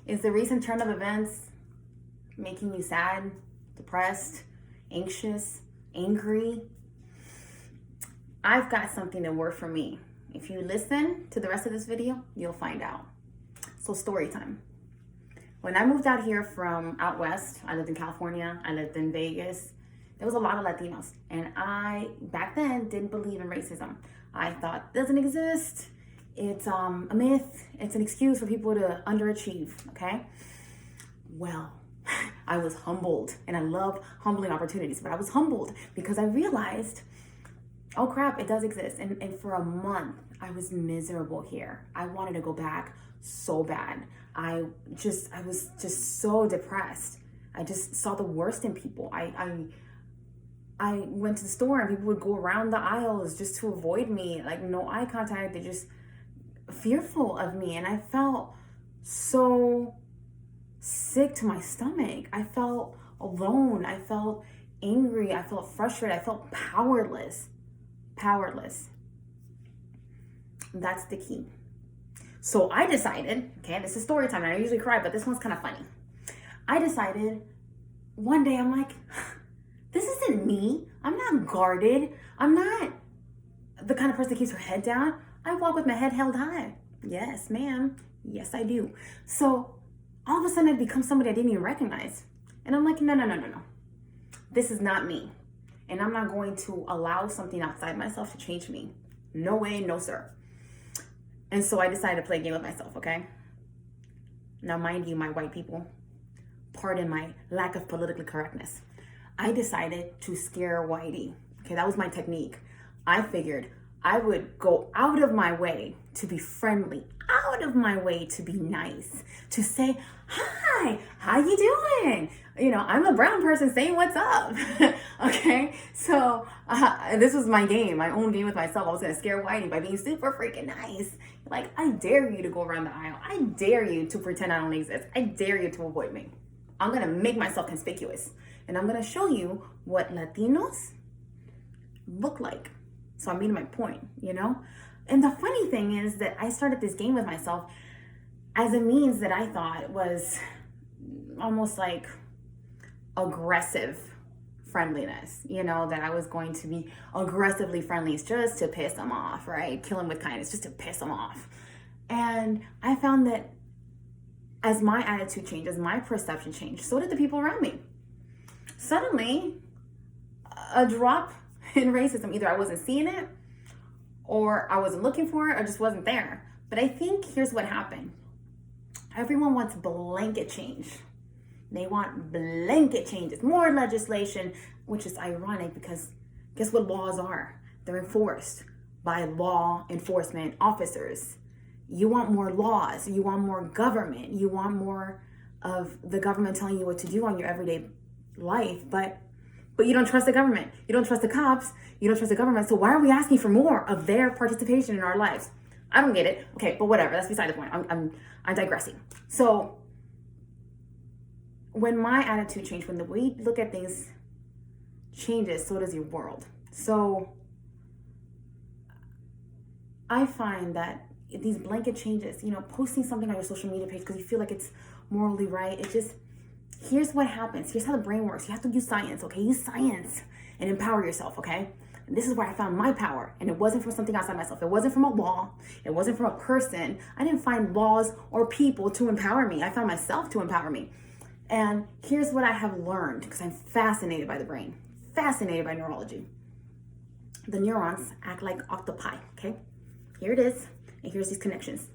Is the recent turn of events making you sad, depressed, anxious, angry? I've got something that worked for me. If you listen to the rest of this video, you'll find out. So story time. When I moved out here from out west, I lived in California, I lived in Vegas, there was a lot of Latinos. And I, back then, didn't believe in racism. I thought, it doesn't exist. It's a myth. It's an excuse for people to underachieve, okay? Well, I was humbled, and I love humbling opportunities, but I was humbled because I realized, oh crap, it does exist. And for a month, I was miserable here. I wanted to go back so bad. I was just so depressed. I just saw the worst in people. I went to the store and people would go around the aisles just to avoid me, like no eye contact. They're just fearful of me. And I felt so sick to my stomach. I felt alone. I felt angry. I felt frustrated. I felt powerless. Powerless. That's the key. So I decided, okay, this is story time. I usually cry, but this one's kind of funny. I decided one day, I'm like, this isn't me. I'm not guarded. I'm not the kind of person that keeps her head down. I walk with my head held high. Yes, ma'am. Yes, I do. So all of a sudden I become somebody I didn't even recognize. And I'm like, no. This is not me. And I'm not going to allow something outside myself to change me. No way, no sir. And so I decided to play a game with myself, okay? Now, mind you, my white people, pardon my lack of politically correctness. I decided to scare Whitey. Okay, that was my technique. I figured I would go out of my way to be friendly, out of my way to be nice, to say, hi, how you doing? You know, I'm a brown person saying what's up. Okay, so this was my game, my own game with myself. I was gonna scare Whitey by being super freaking nice. Like, I dare you to go around the aisle. I dare you to pretend I don't exist. I dare you to avoid me. I'm gonna make myself conspicuous. And I'm gonna show you what Latinos look like. So I'm making my point, you know? And the funny thing is that I started this game with myself as a means that I thought was almost like aggressive friendliness, you know, that I was going to be aggressively friendly just to piss them off, right? Kill them with kindness, just to piss them off. And I found that as my attitude changed, as my perception changed, so did the people around me. Suddenly, a drop in racism, either I wasn't seeing it, or I wasn't looking for it, or just wasn't there. But I think here's what happened. Everyone wants blanket change. They want blanket changes, more legislation, which is ironic because guess what laws are? They're enforced by law enforcement officers. You want more laws, you want more government, you want more of the government telling you what to do on your everyday life, but you don't trust the government. You don't trust the cops. You don't trust the government. So why are we asking for more of their participation in our lives? I don't get it. Okay, but whatever. That's beside the point. I'm digressing. So when my attitude changed, when the way you look at things changes, so does your world. So I find that these blanket changes, you know, posting something on your social media page because you feel like it's morally right, it just, here's what happens. Here's how the brain works. You have to use science, okay? Use science and empower yourself, okay? And this is where I found my power. And it wasn't from something outside myself. It wasn't from a law. It wasn't from a person. I didn't find laws or people to empower me. I found myself to empower me. And here's what I have learned, because I'm fascinated by the brain, fascinated by neurology. The neurons act like octopi, okay? Here it is, and here's these connections.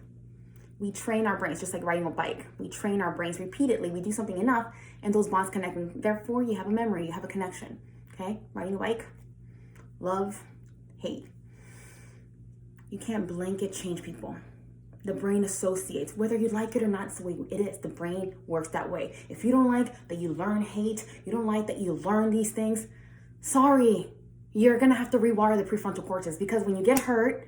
We train our brains just like riding a bike. We train our brains repeatedly. We do something enough, and those bonds connect. And therefore, you have a memory, you have a connection, okay? Riding a bike, love, hate. You can't blanket change people. The brain associates, whether you like it or not, it's the way it is. The brain works that way. If you don't like that you learn hate, you don't like that you learn these things, sorry, you're gonna have to rewire the prefrontal cortex, because when you get hurt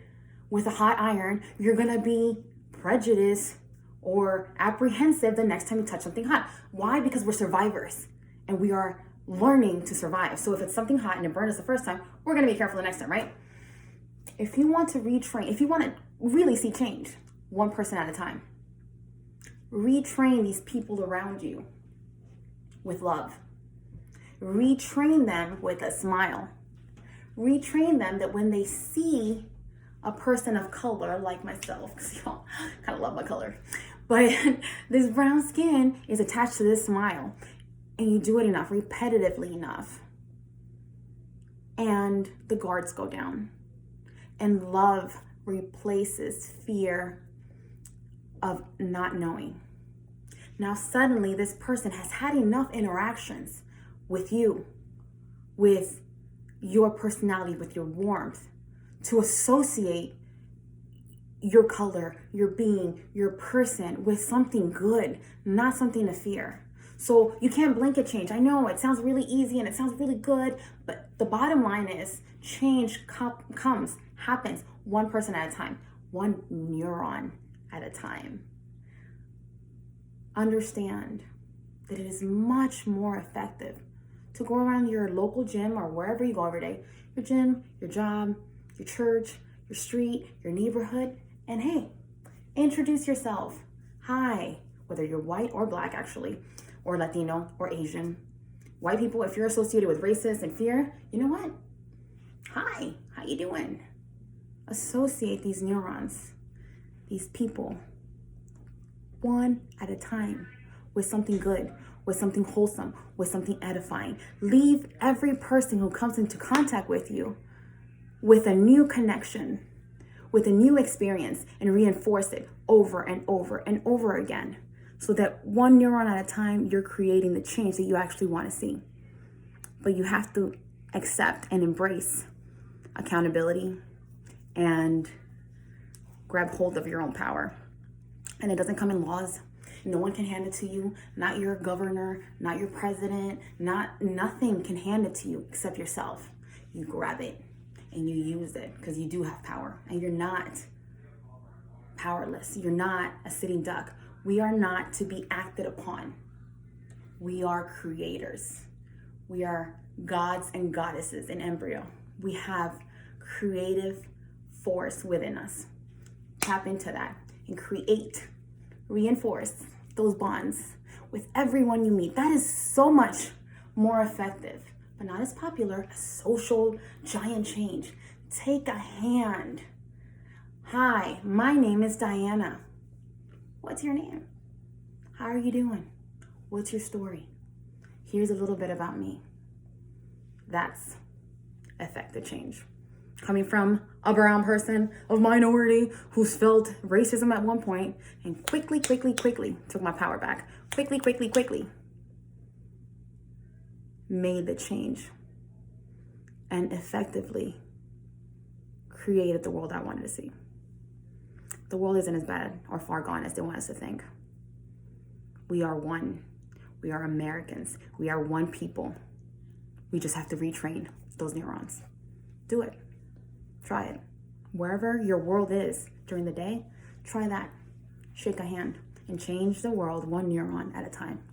with a hot iron, you're gonna be prejudiced or apprehensive the next time you touch something hot. Why? Because we're survivors and we are learning to survive. So if it's something hot and it burned us the first time, we're gonna be careful the next time, right? If you want to retrain, if you want to really see change, one person at a time, Retrain these people around you with love. Retrain them with a smile. Retrain them that when they see a person of color like myself, because y'all kind of love my color, but this brown skin is attached to this smile, and you do it enough, repetitively enough, and the guards go down, and love replaces fear of not knowing. Now suddenly this person has had enough interactions with you, with your personality, with your warmth, to associate your color, your being, your person with something good, not something to fear. So you can't blanket change. I know it sounds really easy and it sounds really good, but the bottom line is change happens one person at a time, one neuron at a time. Understand that it is much more effective to go around your local gym or wherever you go every day, your gym, your job, your church, your street, your neighborhood, and hey, introduce yourself. Hi, whether you're white or black actually, or Latino or Asian. White people, if you're associated with racism and fear, you know what? Hi, how you doing? Associate these neurons, these people, one at a time, with something good, with something wholesome, with something edifying. Leave every person who comes into contact with you with a new connection, with a new experience, and reinforce it over and over and over again, so that one neuron at a time, you're creating the change that you actually want to see. But you have to accept and embrace accountability and grab hold of your own power. And it doesn't come in laws. No one can hand it to you. Not your governor, not your president, nothing can hand it to you except yourself. You grab it and you use it because you do have power, and you're not powerless. You're not a sitting duck. We are not to be acted upon. We are creators. We are gods and goddesses in embryo. We have creative force within us. Tap into that and create, reinforce those bonds with everyone you meet. That is so much more effective, but not as popular as social giant change. Take a hand. Hi, my name is Diana. What's your name? How are you doing? What's your story? Here's a little bit about me. That's effective change. Coming from a brown person of minority who's felt racism at one point and quickly took my power back. Quickly made the change and effectively created the world I wanted to see. The world isn't as bad or far gone as they want us to think. We are one. We are Americans. We are one people. We just have to retrain those neurons. Do it. Try it. Wherever your world is during the day, try that. Shake a hand and change the world one neuron at a time.